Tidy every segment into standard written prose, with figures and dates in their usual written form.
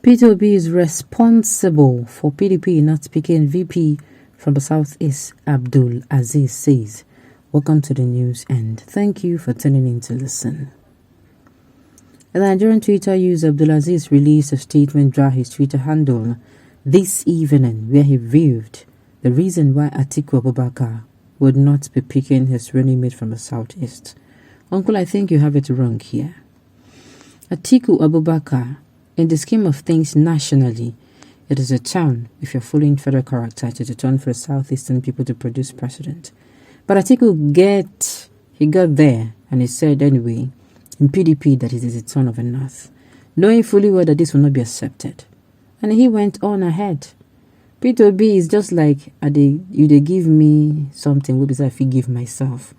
Peter Obi is responsible for PDP not picking VP from the Southeast, Abdul Aziz says. Welcome to the news and thank you for tuning in to listen. The Nigerian Twitter user Abdulaziz released a statement via his Twitter handle this evening where he revealed the reason why Atiku Abubakar would not be picking his running mate from the Southeast. Uncle, I think you have it wrong here. Atiku Abubakar, in the scheme of things nationally, it is a town, if you're following federal character, to turn for the Southeastern people to produce president. But Atiku he got there and he said anyway, in PDP that it is a turn of the North, knowing fully well that this will not be accepted. And he went on ahead. Peter Obi is just like, they give me something, what is I give myself.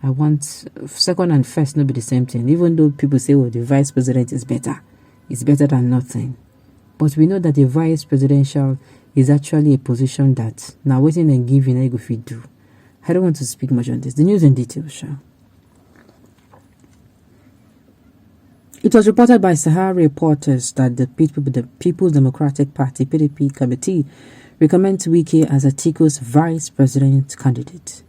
I want second and first not be the same thing. Even though people say, well, the vice president is better. It's better than nothing. But we know that the vice presidential is actually a position that now waiting and giving I go fit do. I don't want to speak much on this. The news in detail, sure. It was reported by Sahara reporters that the People's Democratic Party (PDP) committee recommends Wike as Atiku's vice president candidate.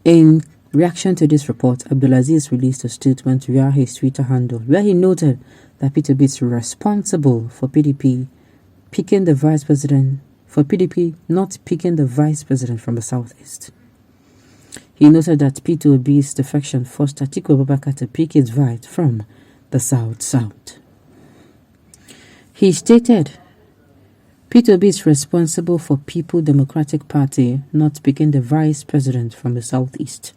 In reaction to this report, Abdulaziz released a statement via his Twitter handle where he noted that Peter Obi is responsible for PDP not picking the vice president from the Southeast. He noted that Peter Obi's defection forced Atiku Abubakar to pick his vice from the Southsouth. He stated, Peter Obi is responsible for People's Democratic Party not picking the vice president from the Southeast.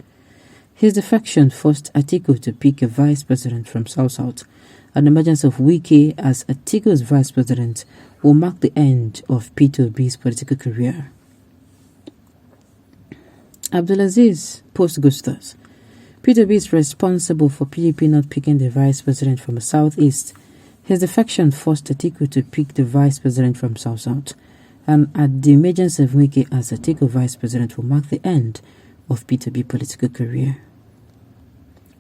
His defection forced Atiku to pick a vice president from Southsouth. An emergence of Wike as Atiku's vice president will mark the end of Peter Obi's political career. Abdulaziz post Gustas. Peter Obi is responsible for PDP not picking the vice president from the Southeast. His defection forced Atiku to pick the vice president from Southsouth. And at the emergence of Wike as Atiku vice president will mark the end of Peter Obi's political career.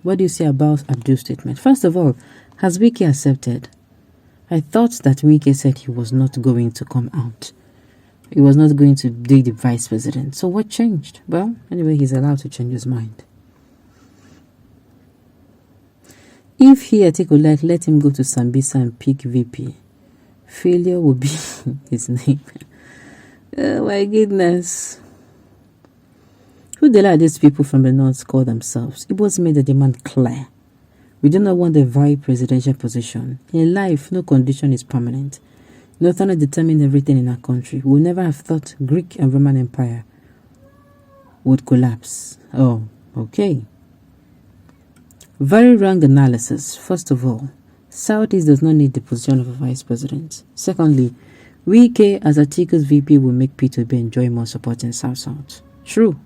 What do you say about Abdul's statement? First of all, has Wike accepted? I thought that Wike said he was not going to come out. He was not going to be the vice president. So what changed? Well, anyway, he's allowed to change his mind. If he, Atiku, let him go to Sambisa and pick VP, failure will be his name. Oh my goodness. Who the hell are these people from the North call themselves? It was made the demand clear. We do not want the vice presidential position. In life, no condition is permanent. Northerners determine everything in our country. We would never have thought Greek and Roman Empire would collapse. Oh, okay. Very wrong analysis. First of all, Southeast does not need the position of a vice president. Secondly, Wike as Atiku's VP will make Peter Obi enjoy more support in South-South. True,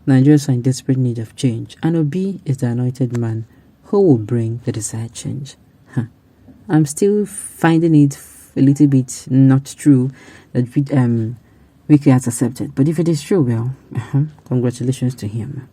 Nigerians are in desperate need of change, and Obi is the anointed man who will bring the desired change. I'm still finding it a little bit not true that Wike has accepted. But if it is true, well, congratulations to him.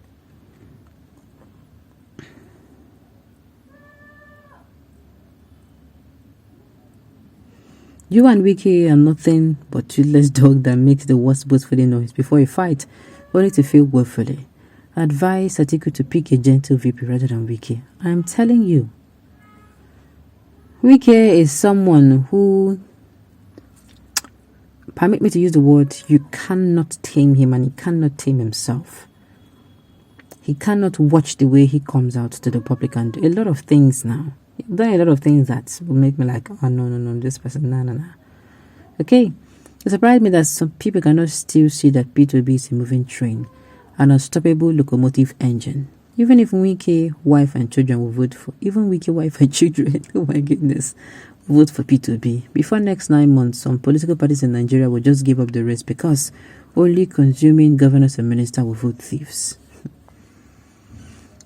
You and Wike are nothing but toothless dog that makes the worst boastfully noise before a fight, only to fail woefully. Advise Atiku to pick a gentle VP rather than Wike. I am telling you. Wike is someone who, permit me to use the word, you cannot tame him, and he cannot tame himself. He cannot watch the way he comes out to the public and do a lot of things now. He's done a lot of things that will make me like, oh no, this person, no. Okay, it surprised me that some people cannot still see that Peter Obi is a moving train, an unstoppable locomotive engine. Even if Wike, wife and children will vote for, even Wike, wife and children, oh my goodness, vote for Peter Obi. Before next 9 months, some political parties in Nigeria will just give up the race because only consuming governors and ministers will vote thieves.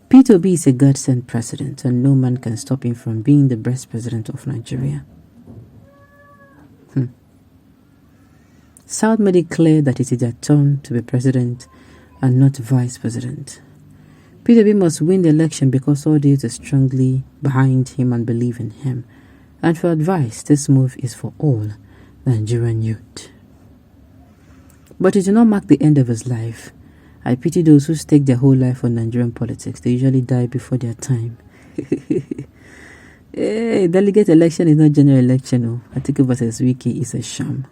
Peter Obi is a God-sent president, and no man can stop him from being the best president of Nigeria. South made it clear that it is their turn to be president and not vice president. Peter Obi must win the election because all those are strongly behind him and believe in him. And for advice, this move is for all Nigerian youth. But it did not mark the end of his life. I pity those who stake their whole life on Nigerian politics. They usually die before their time. Hey, delegate election is not general election. No. Atiku versus Wiki is a sham.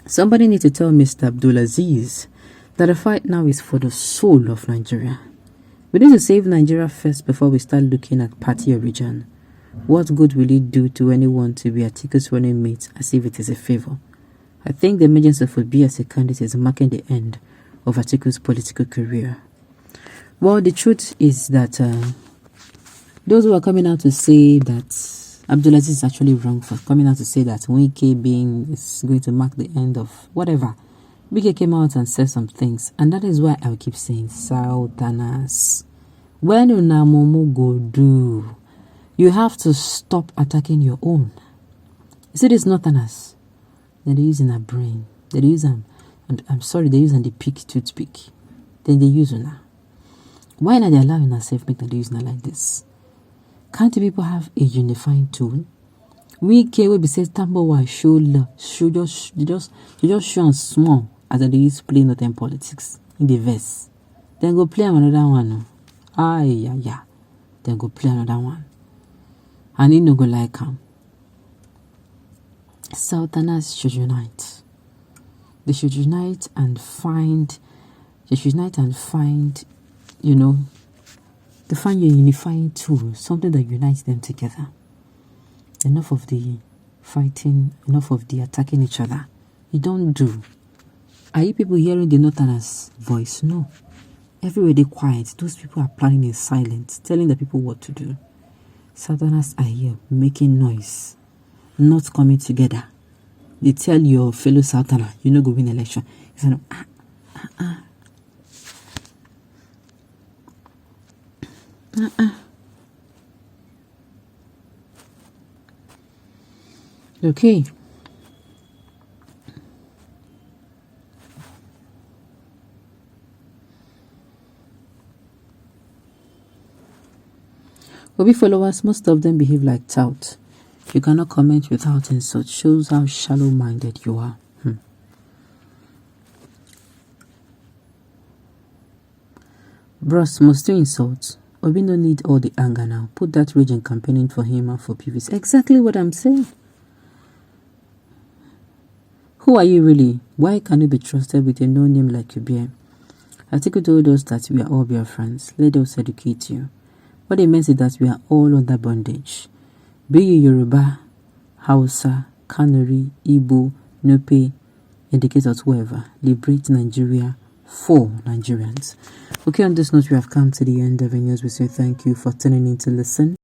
Somebody need to tell Mr. Abdulaziz that the fight now is for the soul of Nigeria. We need to save Nigeria first before we start looking at party origin. What good will it do to anyone to be Atiku's running mate as if it is a favor? I think the emergence of Obi as a candidate is marking the end of Atiku's political career. Well, the truth is that those who are coming out to say that Abdulaziz is actually wrong for coming out to say that Wike being is going to mark the end of whatever. Wike came out and said some things, and that is why I will keep saying Southerners. When Unamomo go do, you have to stop attacking your own. You see these Northerners, they're using a brain. They're using, I'm sorry, they're using the pick toothpick. Then they use Una. Why not they allowing ourselves make them use Una like this? Can't the people have a unifying tool? We will be saying Tambo why show love, show just show small as they use play Northern politics in the verse. Then go play another one. Yeah. Then go play another one. And you no go like him. Southerners should unite. They should unite and find. You know, to find your unifying tool, something that unites them together. Enough of the fighting, enough of the attacking each other. You don't do. Are you people hearing the Northerners' voice? No. Everywhere they quiet. Those people are planning in silence, telling the people what to do. Southerners are here making noise, not coming together. They tell your fellow Southerner, you know, go win election. You say, Okay. Obi followers, most of them behave like tout. You cannot comment without insult. Shows how shallow-minded you are. Bros, must you insult? Obi no need all the anger now. Put that rage in campaigning for him and for PVC. Exactly what I'm saying. Who are you really? Why can you be trusted with a no-name like you bear? Atiku told us that we are all your friends. Let us educate you. What it means is that we are all under bondage. Be you Yoruba, Hausa, Kanuri, Igbo, Nupe, indicators, whoever. Liberate Nigeria for Nigerians. Okay, on this note, we have come to the end of the news. We say thank you for tuning in to listen.